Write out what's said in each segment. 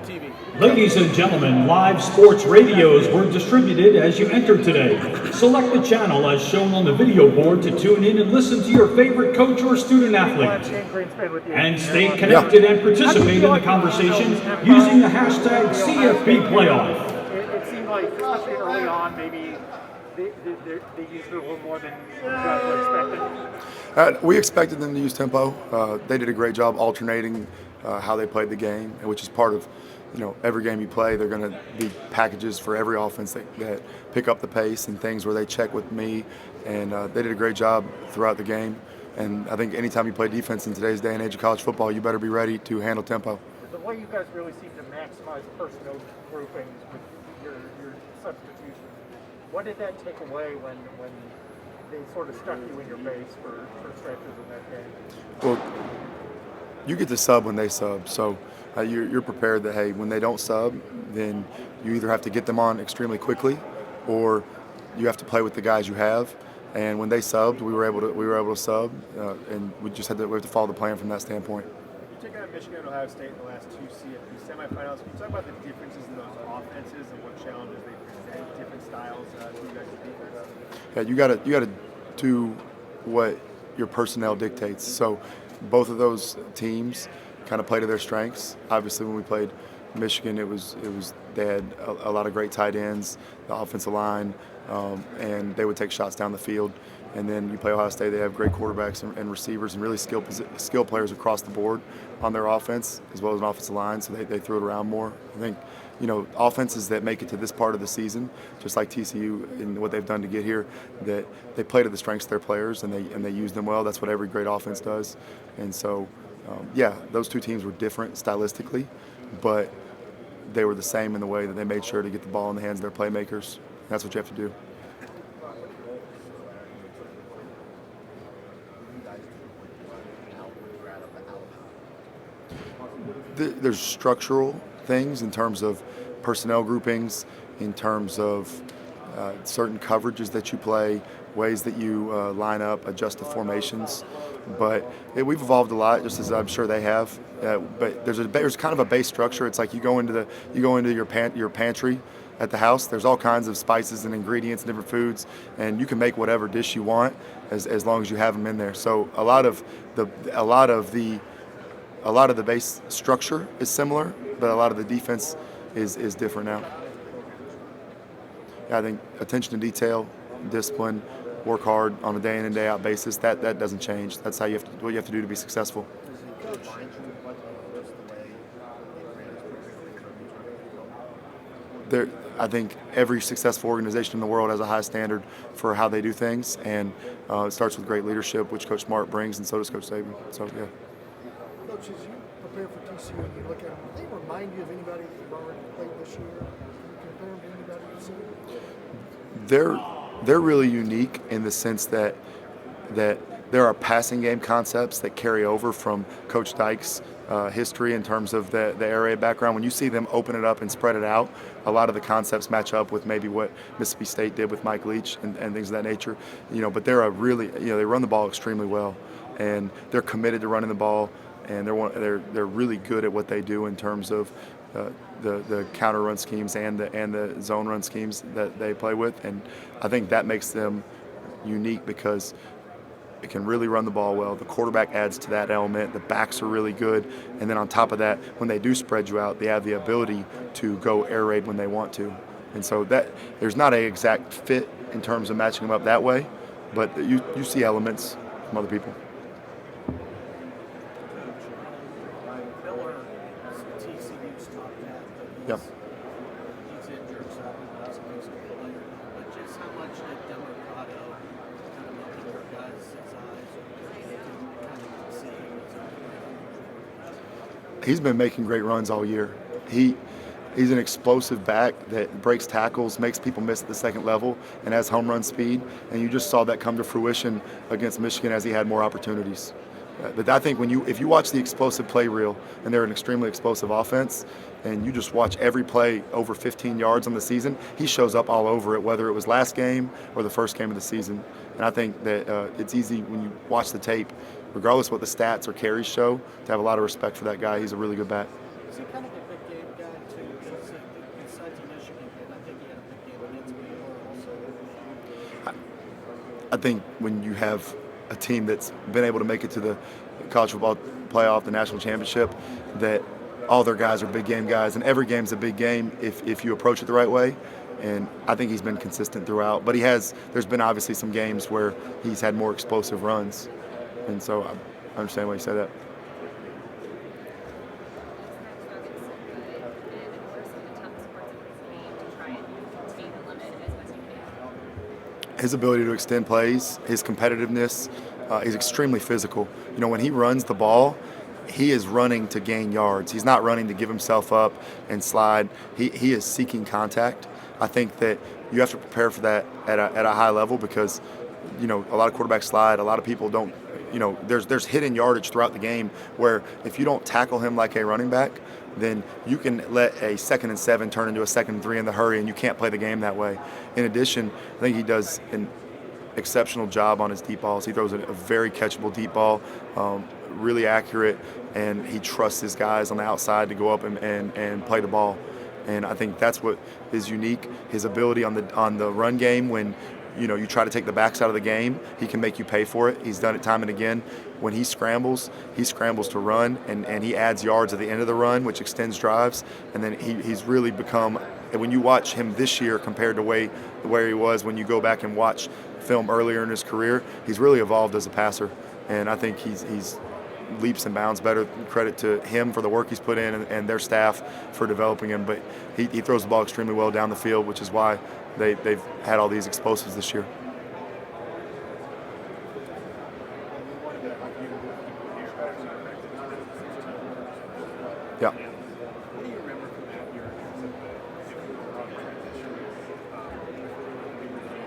TV. Ladies and gentlemen, live sports radios were distributed as you entered today. Select the channel as shown on the video board to tune in and listen to your favorite coach or student athlete. And stay connected and participate in the conversation using the hashtag CFB Playoff. It seemed like, especially early on, maybe they used it a little more than you guys were expecting. We expected them to use tempo. They did a great job alternating how they played the game, which is part of, every game you play. They're going to be packages for every offense that pick up the pace and things where they check with me, and they did a great job throughout the game. And I think anytime you play defense in today's day and age of college football, you better be ready to handle tempo. The way you guys really seem to maximize personnel groupings with your substitutions, what did that take away when they sort of stuck you in your base for stretches in that game? Well, you get to sub when they sub, so you're prepared that, hey, when they don't sub, then you either have to get them on extremely quickly, or you have to play with the guys you have. And when they subbed, we were able to sub, and we have to follow the plan from that standpoint. You took out Michigan and Ohio State in the last two CFP semifinals. Can you talk about the differences in those offenses and what challenges they present, different styles to you guys' defense? Yeah, you gotta do what your personnel dictates. So both of those teams kind of play to their strengths. Obviously, when we played Michigan, they had a lot of great tight ends, the offensive line, and they would take shots down the field. And then you play Ohio State, they have great quarterbacks and receivers and really skill players across the board on their offense, as well as an offensive line, so they threw it around more. I think, offenses that make it to this part of the season, just like TCU and what they've done to get here, that they play to the strengths of their players and they use them well. That's what every great offense does. And so, those two teams were different stylistically, but they were the same in the way that they made sure to get the ball in the hands of their playmakers. That's what you have to do. There's structural things in terms of personnel groupings, in terms of certain coverages that you play, ways that you line up, adjust the formations. But we've evolved a lot, just as I'm sure they have. But there's kind of a base structure. It's like you go into your pantry at the house. There's all kinds of spices and ingredients and different foods, and you can make whatever dish you want as long as you have them in there. So a lot of the base structure is similar, but a lot of the defense is different now. I think attention to detail, discipline, work hard on a day in and day out basis, that doesn't change. That's what you have to do to be successful. I think every successful organization in the world has a high standard for how they do things, and it starts with great leadership, which Coach Smart brings, and so does Coach Saban. So, yeah. Coach, as you prepare for TCU and you look at them, do they remind you of anybody that you've already played this year? Can you compare them to anybody you've seen? They're really unique in the sense that there are passing game concepts that carry over from Coach Dykes' history in terms of the air raid background. When you see them open it up and spread it out, a lot of the concepts match up with maybe what Mississippi State did with Mike Leach and things of that nature. But they're they run the ball extremely well, and they're committed to running the ball, and they're really good at what they do in terms of the counter run schemes and the zone run schemes that they play with. And I think that makes them unique because it can really run the ball well. The quarterback adds to that element. The backs are really good. And then on top of that, when they do spread you out, they have the ability to go air raid when they want to. And so there's not an exact fit in terms of matching them up that way, but you see elements from other people. Yep. He's injured, so he's a musical player. But just how much did Democrado kind of make your guys' eyes or kind of see him as a He's been making great runs all year. He's an explosive back that breaks tackles, makes people miss at the second level, and has home run speed. And you just saw that come to fruition against Michigan as he had more opportunities. But I think if you watch the explosive play reel, and they're an extremely explosive offense, and you just watch every play over 15 yards on the season, he shows up all over it, whether it was last game or the first game of the season. And I think that it's easy when you watch the tape, regardless of what the stats or carries show, to have a lot of respect for that guy. He's a really good back. Is he kind of a big game guy? I think when you have a team that's been able to make it to the college football playoff, the national championship, that all their guys are big game guys, and every game's a big game if you approach it the right way. And I think he's been consistent throughout. But there's been obviously some games where he's had more explosive runs. And so I understand why you say that. His ability to extend plays, his competitiveness, he's extremely physical. You know, when he runs the ball, he is running to gain yards. He's not running to give himself up and slide. He is seeking contact. I think that you have to prepare for that at a high level because, you know, a lot of quarterbacks slide. A lot of people don't, you know, there's hidden yardage throughout the game where if you don't tackle him like a running back, then you can let a 2nd and 7 turn into a 2nd and 3 in the hurry, and you can't play the game that way. In addition, I think he does an exceptional job on his deep balls. He throws a very catchable deep ball, really accurate, and he trusts his guys on the outside to go up and play the ball. And I think that's what is unique. His ability on the run game, when you try to take the backs out of the game, he can make you pay for it. He's done it time and again. When he scrambles to run, and he adds yards at the end of the run, which extends drives. And then he's really become, and when you watch him this year compared to where he was when you go back and watch film earlier in his career, he's really evolved as a passer. And I think he's leaps and bounds better. Credit to him for the work he's put in and their staff for developing him. But he throws the ball extremely well down the field, which is why they've had all these explosives this year. Yeah. What do you remember from that year in terms of the different transition,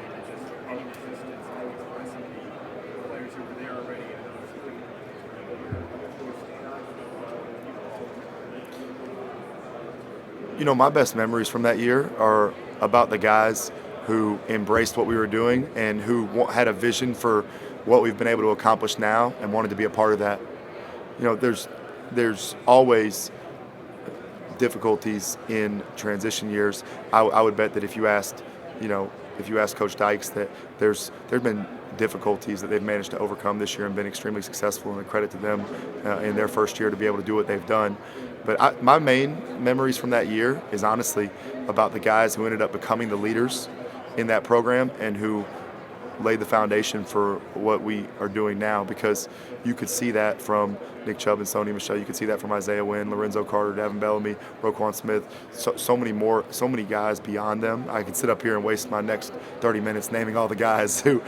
and just any resistance that was pressing the players who were there already? I know it's a different year. My best memories from that year are about the guys who embraced what we were doing and who had a vision for what we've been able to accomplish now and wanted to be a part of that. There's always difficulties in transition years. I would bet that if you asked Coach Dykes, that there's been difficulties that they've managed to overcome this year and been extremely successful, and a credit to them in their first year to be able to do what they've done. But my main memories from that year is honestly about the guys who ended up becoming the leaders in that program and who laid the foundation for what we are doing now, because you could see that from Nick Chubb and Sony Michel. You could see that from Isaiah Wynn, Lorenzo Carter, Davin Bellamy, Roquan Smith, so many guys beyond them. I could sit up here and waste my next 30 minutes naming all the guys who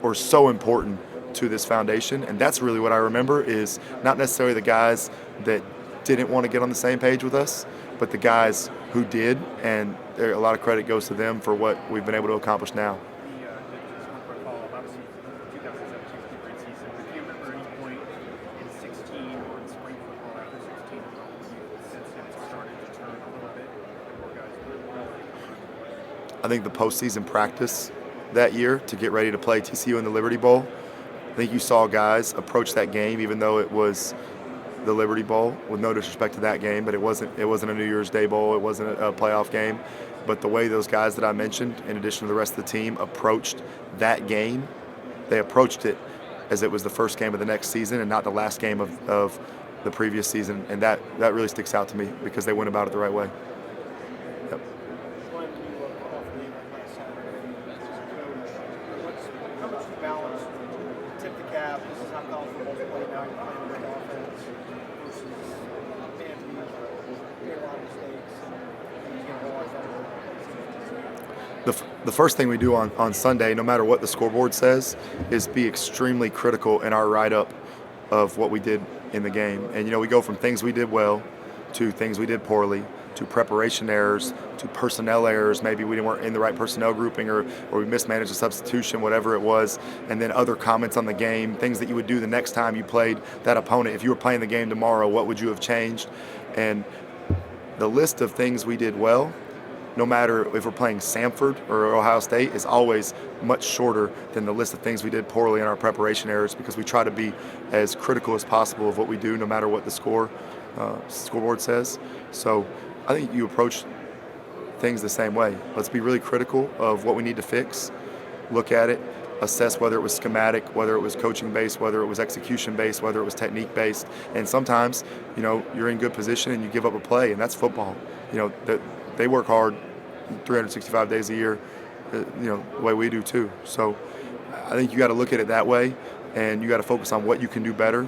are so important to this foundation. And that's really what I remember, is not necessarily the guys that didn't want to get on the same page with us, but the guys who did, and a lot of credit goes to them for what we've been able to accomplish now. Just one quick follow-up. Obviously, 2017 was a great season. But do you remember any point in 16 or in spring football after 16 you since it started to turn a little bit? More guys were I think the postseason practice that year to get ready to play TCU in the Liberty Bowl, I think you saw guys approach that game, even though it was the Liberty Bowl, with no disrespect to that game, but it wasn't a New Year's Day bowl, it wasn't a playoff game. But the way those guys that I mentioned, in addition to the rest of the team, approached that game, they approached it as it was the first game of the next season and not the last game of the previous season. And that really sticks out to me because they went about it the right way. Yep. When you look off the game like last Saturday as a coach, how much you balance tip the cap, this is how college football's played now, you're playing a great offense, versus man to made a lot of mistakes, and you can't realize that. The first thing we do on Sunday, no matter what the scoreboard says, is be extremely critical in our write-up of what we did in the game. And, we go from things we did well to things we did poorly, to preparation errors, to personnel errors. Maybe we weren't in the right personnel grouping, or we mismanaged a substitution, whatever it was. And then other comments on the game, things that you would do the next time you played that opponent. If you were playing the game tomorrow, what would you have changed? And the list of things we did well, no matter if we're playing Samford or Ohio State, is always much shorter than the list of things we did poorly in our preparation errors, because we try to be as critical as possible of what we do, no matter what the scoreboard says. So I think you approach things the same way. Let's be really critical of what we need to fix, look at it, assess whether it was schematic, whether it was coaching based, whether it was execution based, whether it was technique based. And sometimes, you're in good position and you give up a play, and that's football. They work hard 365 days a year, the way we do too. So I think you got to look at it that way, and you got to focus on what you can do better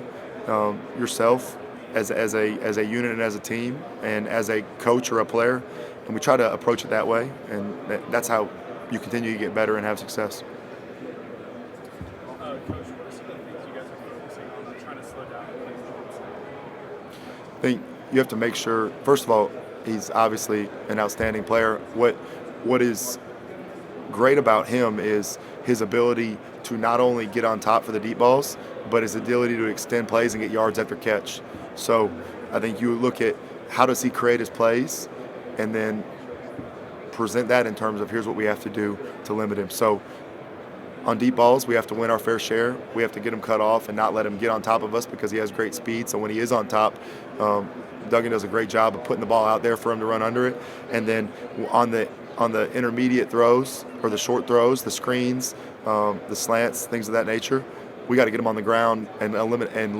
yourself as a unit and as a team and as a coach or a player. And we try to approach it that way, and that's how you continue to get better and have success. Coach, what are some of the things you guys are focusing on trying to slow down? I think you have to make sure, first of all, he's obviously an outstanding player. What is great about him is his ability to not only get on top for the deep balls, but his ability to extend plays and get yards after catch. So I think you look at how does he create his plays and then present that in terms of here's what we have to do to limit him. So on deep balls, we have to win our fair share. We have to get him cut off and not let him get on top of us because he has great speed. So when he is on top, Duggan does a great job of putting the ball out there for him to run under it. And then on the intermediate throws or the short throws, the screens, the slants, things of that nature, we got to get him on the ground and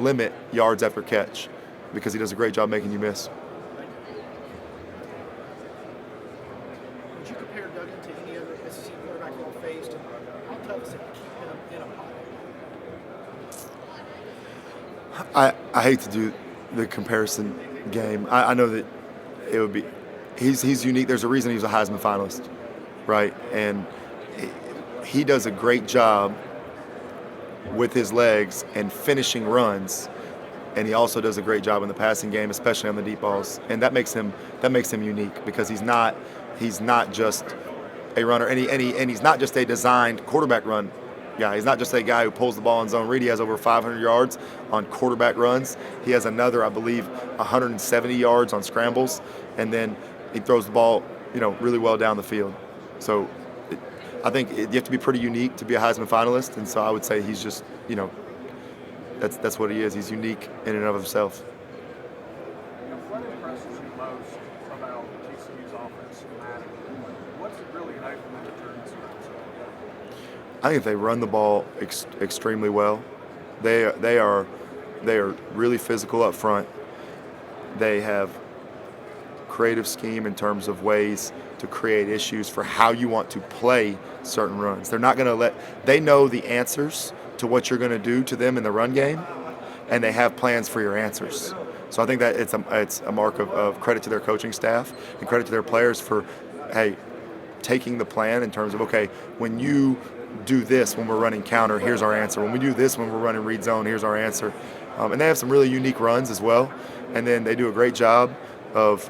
limit yards after catch because he does a great job making you miss. Would you compare Duggan to any other SEC quarterback you all faced? And how tough is it to keep him in a pocket? I hate to do the comparison game. I know that it would be he's unique. There's a reason he's a Heisman finalist, right? And he does a great job with his legs and finishing runs, and he also does a great job in the passing game, especially on the deep balls. And that makes him unique because he's not just a runner, and he's not just a designed quarterback run guy. He's not just a guy who pulls the ball in zone read. He has over 500 yards on quarterback runs. He has another, I believe, 170 yards on scrambles, and then he throws the ball, really well down the field. So I think you have to be pretty unique to be a Heisman finalist, and so I would say he's just, that's what he is. He's unique in and of himself. What impresses you most about TCU's offense schematically? What's it really like for them to turn this around? I think they run the ball extremely well. They are really physical up front. They have creative scheme in terms of ways to create issues for how you want to play certain runs. They're not going to they know the answers to what you're going to do to them in the run game, and they have plans for your answers. So I think that it's a mark of credit to their coaching staff and credit to their players for, taking the plan in terms of, okay, when you do this when we're running counter, here's our answer. When we do this when we're running read zone, here's our answer. And they have some really unique runs as well. And then they do a great job of,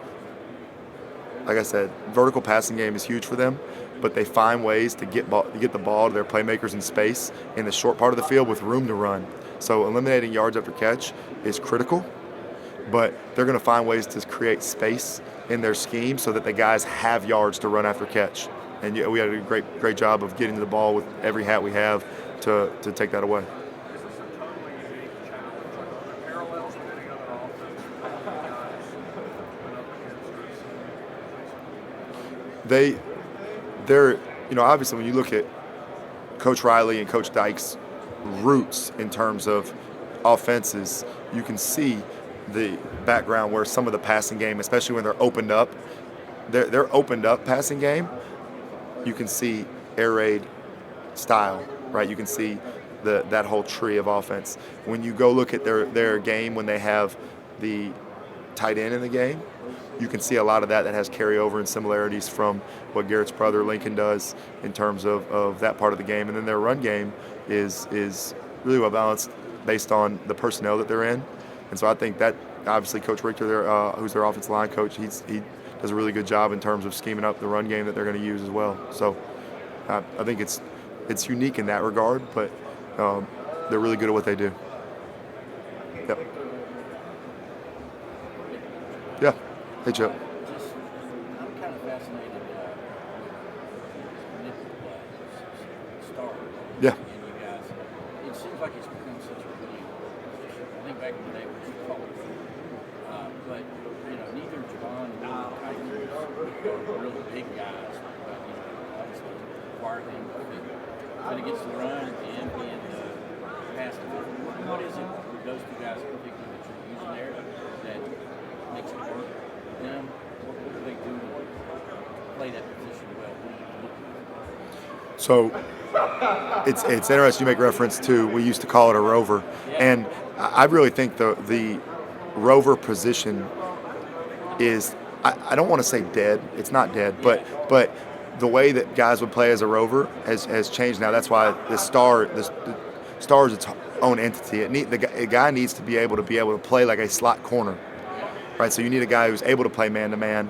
like I said, vertical passing game is huge for them, but they find ways to get the ball to their playmakers in space in the short part of the field with room to run. So eliminating yards after catch is critical, but they're going to find ways to create space in their scheme so that the guys have yards to run after catch. And we had a great job of getting to the ball with every hat we have to take that away. Is this a totally unique challenge? Are there parallels with any other offense that you guys went up against? They're obviously when you look at Coach Riley and Coach Dykes' roots in terms of offenses, you can see the background where some of the passing game, especially when they're opened up, their opened up passing game, you can see air raid style, right? You can see that whole tree of offense. When you go look at their game when they have the tight end in the game, you can see a lot of that has carryover and similarities from what Garrett's brother Lincoln does in terms of that part of the game. And then their run game is really well balanced based on the personnel that they're in. And so I think that obviously Coach Richter, who's their offensive line coach, he does a really good job in terms of scheming up the run game that they're going to use as well. So I think it's unique in that regard, but they're really good at what they do. Yep. Yeah. Hey, Joe. I'm kind of fascinated with nickel star. Yeah. And you guys, it seems like it's become such a really, I think back in the day it was called. But, neither Javon nor Tyson are really big guys. But, obviously, acquired them. but it gets the run at the end and pass. What is it with those two guys in particular that you're using there that makes it work for them? What do they do to play that position well? So it's interesting you make reference to, we used to call it a rover. And I really think the rover position is, I don't want to say dead. It's not dead, but the way that guys would play as a rover has changed now. That's why the star is its own entity. A guy needs to be able to play like a slot corner, right? So you need a guy who's able to play man-to-man,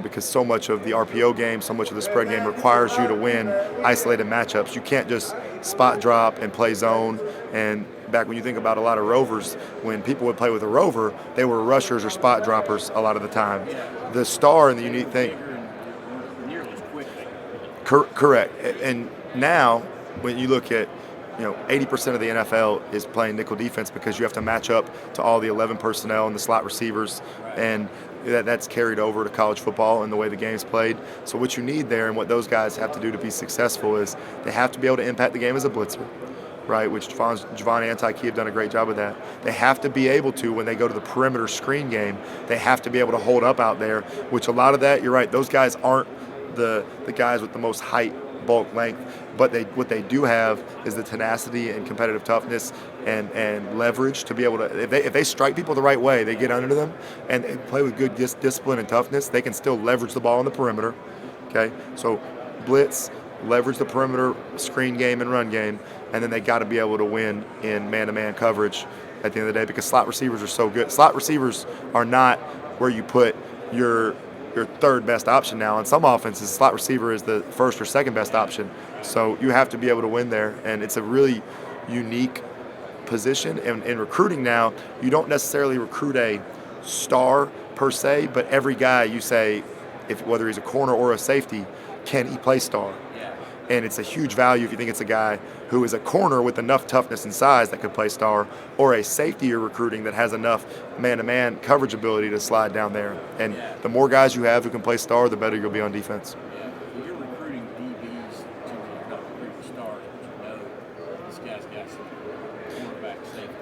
because so much of the RPO game, so much of the spread game requires you to win isolated matchups. You can't just spot drop and play zone. And back when you think about a lot of rovers, when people would play with a rover, they were rushers or spot droppers a lot of the time. The star and the unique thing. Correct. And now, when you look at, 80% of the NFL is playing nickel defense because you have to match up to all the 11 personnel and the slot receivers, and that's carried over to college football and the way the game's played. So what you need there and what those guys have to do to be successful is they have to be able to impact the game as a blitzer, right, which Javon and Ty Key have done a great job of that. They have to be able to, when they go to the perimeter screen game, they have to be able to hold up out there, which a lot of that, you're right, those guys aren't the guys with the most height, bulk, length, but what they do have is the tenacity and competitive toughness and leverage to be able to, if they strike people the right way, they get under them and play with good discipline and toughness, they can still leverage the ball on the perimeter. Okay, so blitz, leverage the perimeter screen game and run game, and then they got to be able to win in man-to-man coverage at the end of the day, because slot receivers are so good. Slot receivers are not where you put your third best option now. In some offenses, slot receiver is the first or second best option. So you have to be able to win there, and it's a really unique position. And in recruiting now, you don't necessarily recruit a star per se, but every guy you say, whether he's a corner or a safety, can he play star? And it's a huge value if you think it's a guy who is a corner with enough toughness and size that could play star, or a safety you're recruiting that has enough man-to-man coverage ability to slide down there. And the more guys you have who can play star, the better you'll be on defense. When you're recruiting DBs to not recruit stars, but this guy's got some quarterback safety.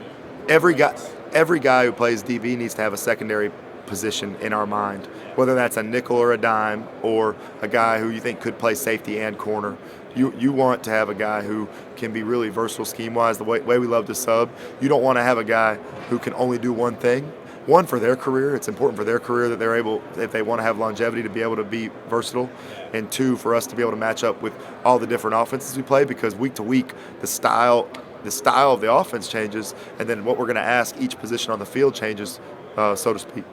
Every guy who plays DB needs to have a secondary position in our mind, whether that's a nickel or a dime, or a guy who you think could play safety and corner. You want to have a guy who can be really versatile scheme-wise, the way we love to sub. You don't want to have a guy who can only do one thing. One, for their career, it's important for their career that they're able, if they want to have longevity, to be able to be versatile. And two, for us to be able to match up with all the different offenses we play, because week to week, the style of the offense changes, and then what we're going to ask each position on the field changes, so to speak.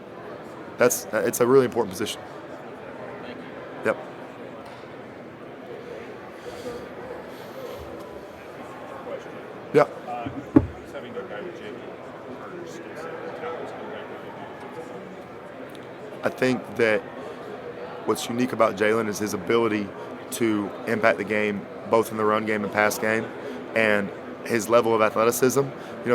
It's a really important position. Yep. Yeah. I think that what's unique about Jalen is his ability to impact the game, both in the run game and pass game, and his level of athleticism.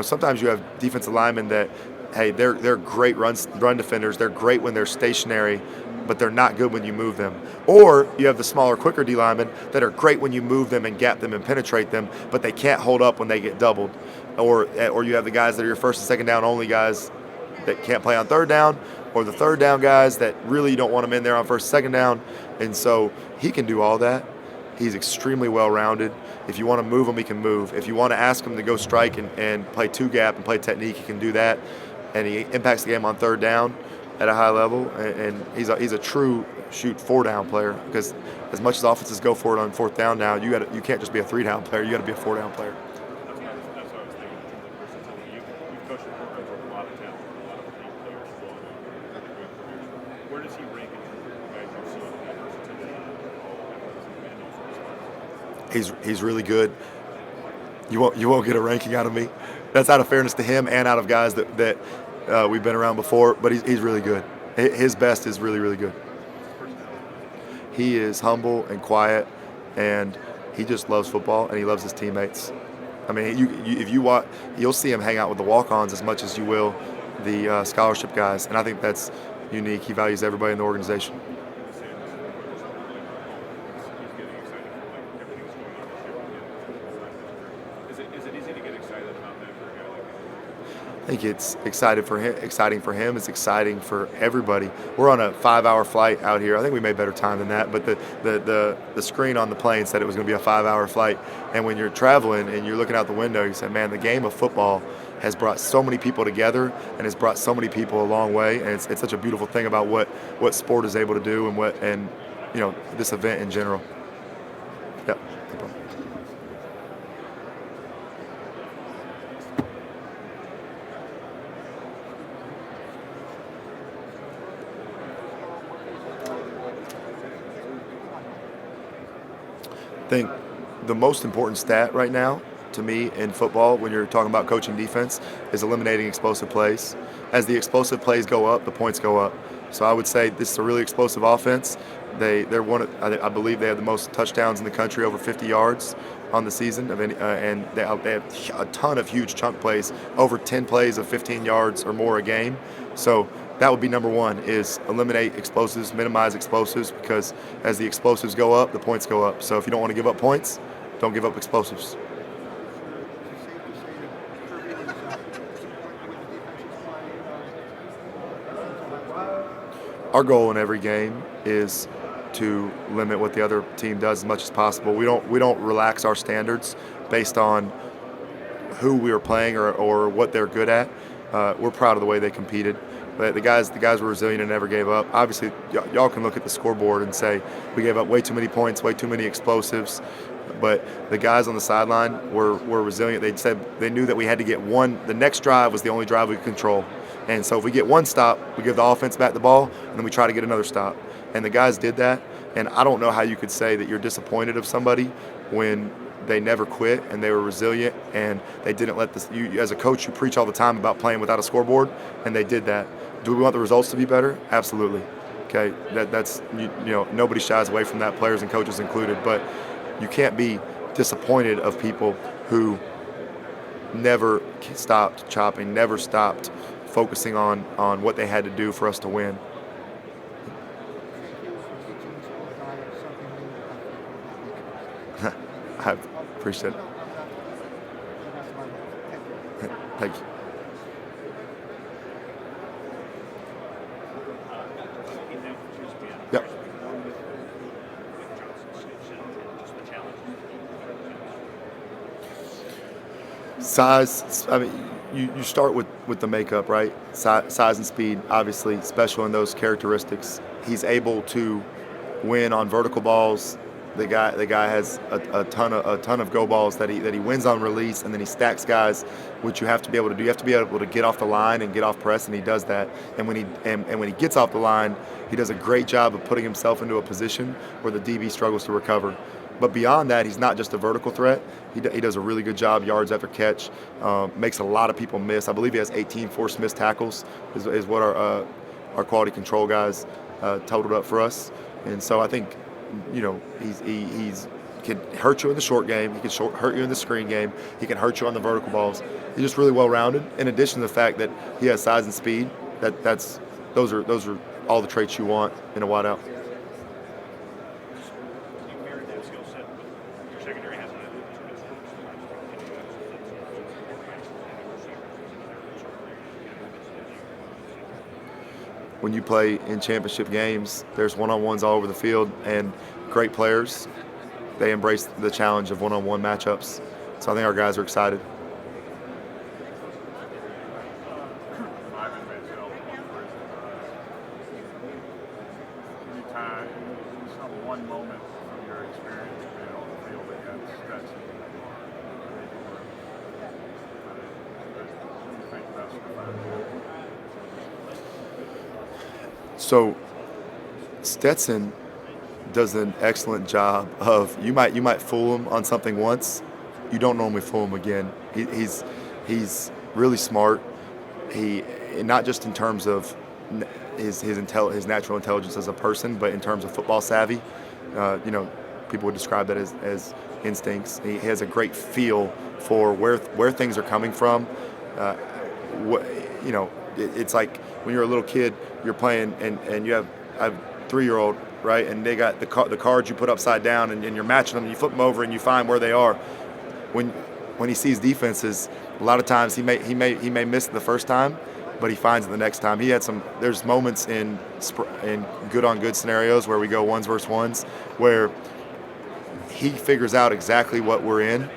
Sometimes you have defensive linemen that, hey, they're great run defenders. They're great when they're stationary, but they're not good when you move them. Or you have the smaller, quicker D linemen that are great when you move them and gap them and penetrate them, but they can't hold up when they get doubled. Or you have the guys that are your first and second down only guys that can't play on third down, or the third down guys that really don't want them in there on first and second down. And so he can do all that. He's extremely well-rounded. If you want to move him, he can move. If you want to ask him to go strike and play two-gap and play technique, he can do that. And he impacts the game on third down at a high level. And he's a true four-down player, because as much as offenses go for it on fourth down now, you can't just be a three-down player. You got to be a four-down player. That's what I was thinking in terms of versatility. You've coached a program with a lot of talent, a lot of elite players as well. Where does he rank in terms of guys you've seen that versatility and also response? He's really good. You won't get a ranking out of me. That's out of fairness to him and out of guys that we've been around before. But he's really good. His best is really, really good. He is humble and quiet, and he just loves football, and he loves his teammates. I mean, if you watch, you'll see him hang out with the walk-ons as much as you will the scholarship guys, and I think that's unique. He values everybody in the organization. think it's exciting for him. It's exciting for everybody. We're on a 5-hour flight out here. I think we made better time than that, but the screen on the plane said it was going to be a 5-hour flight. And when you're traveling and you're looking out the window, you say, man, the game of football has brought so many people together and has brought so many people a long way. And it's such a beautiful thing about what sport is able to do and this event in general. Yep. No problem. I think the most important stat right now to me in football when you're talking about coaching defense is eliminating explosive plays. As the explosive plays go up, the points go up. So I would say this is a really explosive offense. I believe they have the most touchdowns in the country, over 50 yards on the season, and they have a ton of huge chunk plays, over 10 plays of 15 yards or more a game. So that would be number one, is eliminate explosives, minimize explosives, because as the explosives go up, the points go up. So if you don't want to give up points, don't give up explosives. Our goal in every game is to limit what the other team does as much as possible. We don't relax our standards based on who we are playing or what they're good at. We're proud of the way they competed. But the guys were resilient and never gave up. Obviously, y'all can look at the scoreboard and say we gave up way too many points, way too many explosives. But the guys on the sideline were resilient. They knew that we had to get one. The next drive was the only drive we could control. And so if we get one stop, we give the offense back the ball, and then we try to get another stop. And the guys did that. And I don't know how you could say that you're disappointed of somebody when they never quit and they were resilient and they didn't let this. You as a coach, you preach all the time about playing without a scoreboard, and they did that. Do we want the results to be better? Absolutely. Okay, that's nobody shies away from that, players and coaches included. But you can't be disappointed of people who never stopped chopping, never stopped focusing on what they had to do for us to win. I appreciate it. Thank you. Yep. Size, I mean, you start with the makeup, right? Size and speed, obviously special in those characteristics. He's able to win on vertical balls. The guy has a ton of go balls that he wins on release, and then he stacks guys, which you have to be able to do. You have to be able to get off the line and get off press, and he does that. And when he gets off the line, he does a great job of putting himself into a position where the DB struggles to recover. But beyond that, he's not just a vertical threat. He does a really good job yards after catch, makes a lot of people miss. I believe he has 18 forced missed tackles is what our quality control guys totaled up for us. And so I think, he's can hurt you in the short game. He can hurt you in the screen game. He can hurt you on the vertical balls. He's just really well-rounded. In addition to the fact that he has size and speed, those are all the traits you want in a wideout. When you play in championship games, there's one-on-ones all over the field, and great players, they embrace the challenge of one-on-one matchups. So I think our guys are excited. One moment from your experience being on the field against Stetson. What do you think about Stetson? So Stetson does an excellent job of you might fool him on something once, you don't normally fool him again. He's really smart. He not just in terms of his natural intelligence as a person, but in terms of football savvy. People would describe that as instincts. He has a great feel for where things are coming from. It's like when you're a little kid, you're playing and you have a 3-year-old, right? And they got the cards you put upside down, and you're matching them, and you flip them over, and you find where they are. When he sees defenses, a lot of times he may miss it the first time, but he finds it the next time. There's moments in good on good scenarios where we go ones versus ones where he figures out exactly what we're in,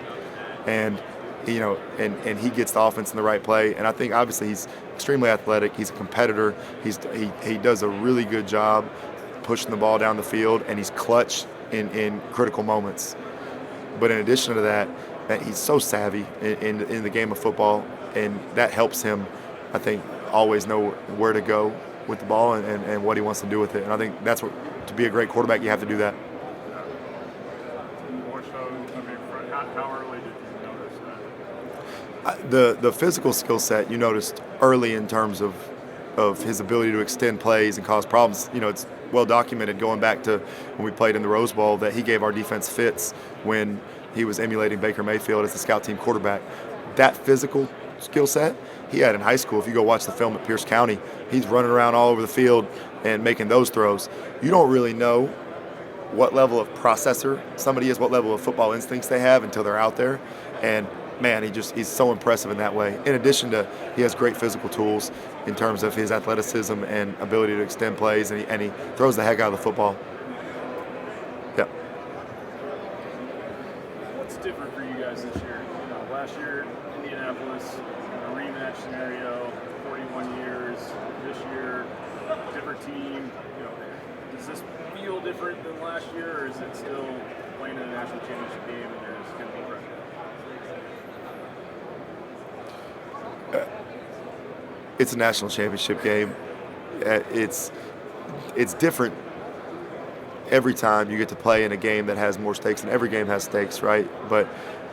and and he gets the offense in the right play. And I think obviously he's extremely athletic. He's a competitor. He does a really good job pushing the ball down the field, and he's clutch in critical moments. But in addition to that, he's so savvy in the game of football, and that helps him, I think, always know where to go with the ball and what he wants to do with it. And I think that's what, to be a great quarterback, you have to do that. More so, I mean, how early did you notice that? The physical skill set you noticed early in terms of his ability to extend plays and cause problems. It's well documented going back to when we played in the Rose Bowl that he gave our defense fits when he was emulating Baker Mayfield as the scout team quarterback. That physical skill set he had in high school. If you go watch the film at Pierce County, he's running around all over the field and making those throws. You don't really know what level of processor somebody is, what level of football instincts they have until they're out there. And man, he's so impressive in that way. In addition to, he has great physical tools in terms of his athleticism and ability to extend plays, and he throws the heck out of the football. Yeah. What's different for you guys this year? Last year, Indianapolis, a rematch scenario, 41 years. This year, different team. Does this feel different than last year, or is it still playing in a national championship game and there's going to be pressure? It's a national championship game. It's different every time you get to play in a game that has more stakes, and every game has stakes, right? But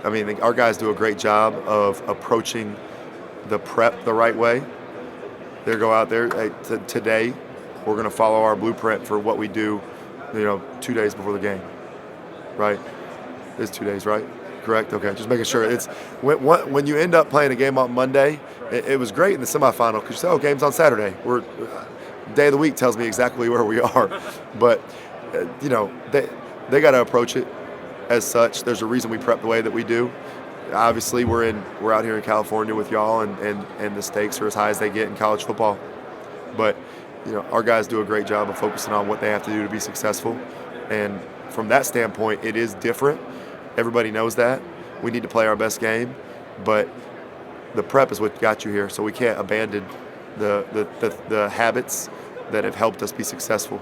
I mean, our guys do a great job of approaching the prep the right way. They go out there today. We're going to follow our blueprint for what we do, 2 days before the game, right? It's 2 days, right? Correct? Okay, just making sure. It's when you end up playing a game on Monday, it was great in the semifinal because you say, game's on Saturday. Day of the week tells me exactly where we are. But, they got to approach it as such. There's a reason we prep the way that we do. Obviously, we're out here in California with y'all, and the stakes are as high as they get in college football. But, our guys do a great job of focusing on what they have to do to be successful. And from that standpoint, it is different. Everybody knows that. We need to play our best game, but the prep is what got you here, so we can't abandon the habits that have helped us be successful.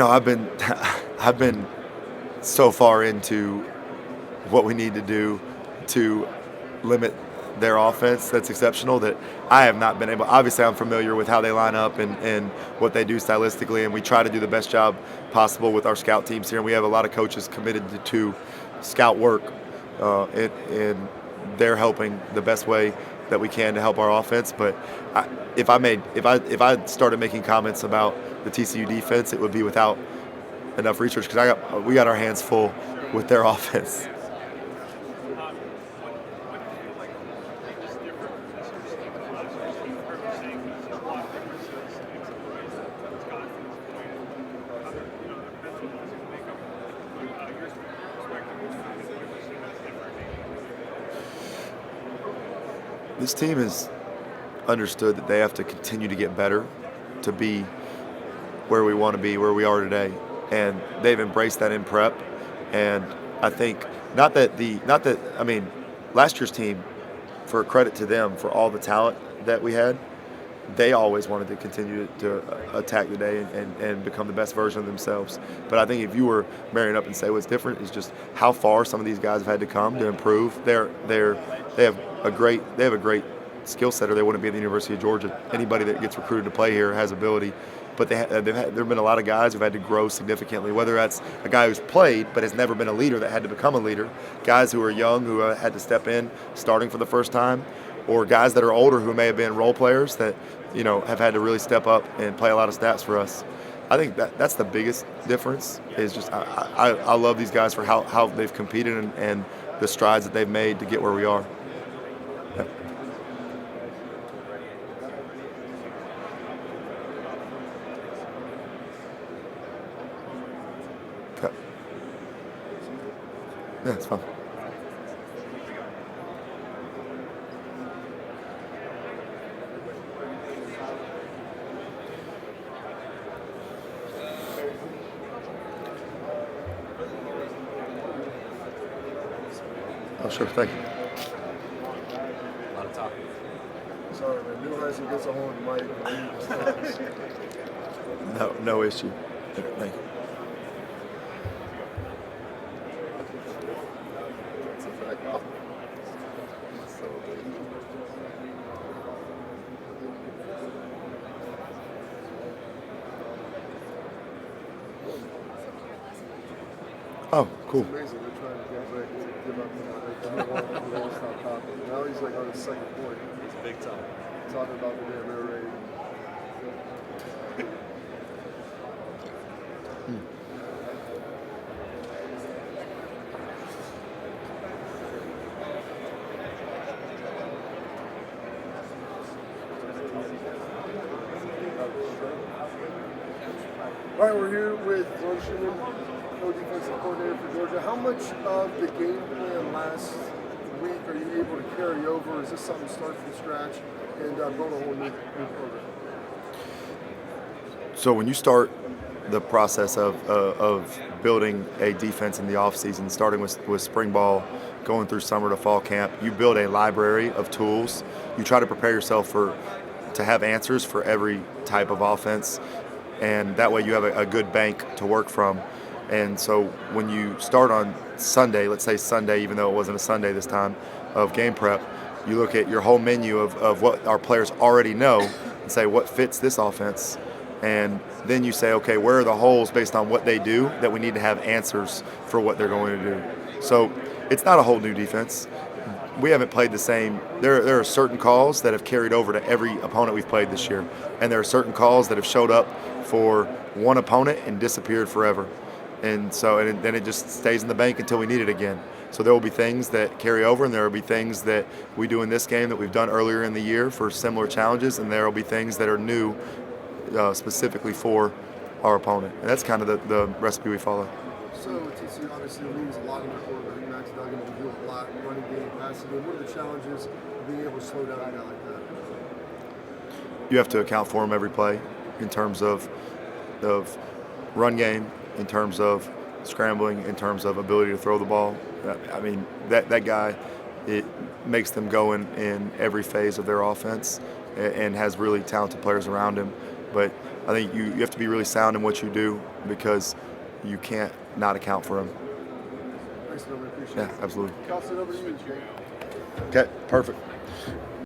I've been so far into what we need to do to limit their offense that's exceptional that I have not been able. Obviously, I'm familiar with how they line up and what they do stylistically, and we try to do the best job possible with our scout teams here. And we have a lot of coaches committed to scout work, and they're helping the best way that we can to help our offense. But if I started making comments about the TCU defense, it would be without enough research because we got our hands full with their offense. This team has understood that they have to continue to get better to be where we want to be, where we are today. And they've embraced that in prep. And I think last year's team, for credit to them for all the talent that we had, they always wanted to continue to attack the day and become the best version of themselves. But I think if you were marrying up and say what's different is just how far some of these guys have had to come to improve. They have a great skill set, or they wouldn't be at the University of Georgia. Anybody that gets recruited to play here has ability. But there have been a lot of guys who've had to grow significantly, whether that's a guy who's played but has never been a leader that had to become a leader, guys who are young who had to step in starting for the first time, or guys that are older who may have been role players that have had to really step up and play a lot of snaps for us. I think that's the biggest difference. Is just I love these guys for how they've competed and the strides that they've made to get where we are. Yeah. Okay. Yeah, it's fine. Oh, sure, thank you. A lot of talking. Sorry, man. Newheiser gets a hold of the mic. No issue. Thank you. It's a fact. So, Oh, cool. it's amazing. They're trying to get Rick to give up the money. They don't want to stop talking. Now he's like on his second point. It's big time. Talking about the damn air raid. All right, we're here with Schumann, co-defensive coordinator for Georgia. How much of the game plan last week are you able to carry over? Is this something to start from scratch and build a whole new program? So when you start the process of building a defense in the offseason, starting with spring ball, going through summer to fall camp, you build a library of tools. You try to prepare yourself to have answers for every type of offense, and that way you have a good bank to work from. And so when you start on Sunday, let's say Sunday, even though it wasn't a Sunday this time, of game prep, you look at your whole menu of what our players already know and say what fits this offense. And then you say, okay, where are the holes based on what they do that we need to have answers for what they're going to do. So it's not a whole new defense. We haven't played the same. There are certain calls that have carried over to every opponent we've played this year. And there are certain calls that have showed up for one opponent and disappeared forever. And so and then it just stays in the bank until we need it again. So there will be things that carry over, and there will be things that we do in this game that we've done earlier in the year for similar challenges, and there will be things that are new specifically for our opponent. And that's kind of the recipe we follow. So TCU obviously leans a lot on their quarterback. Max Duggan will do a lot running game, passing game. What are the challenges of being able to slow down a guy like that? You have to account for him every play in terms of run game, in terms of scrambling, in terms of ability to throw the ball. I mean, that guy, it makes them go in every phase of their offense and has really talented players around him. But I think you have to be really sound in what you do because you can't not account for him. Thanks, man. We appreciate it. Yeah, absolutely. Toss it over to you, Jay. Okay, perfect.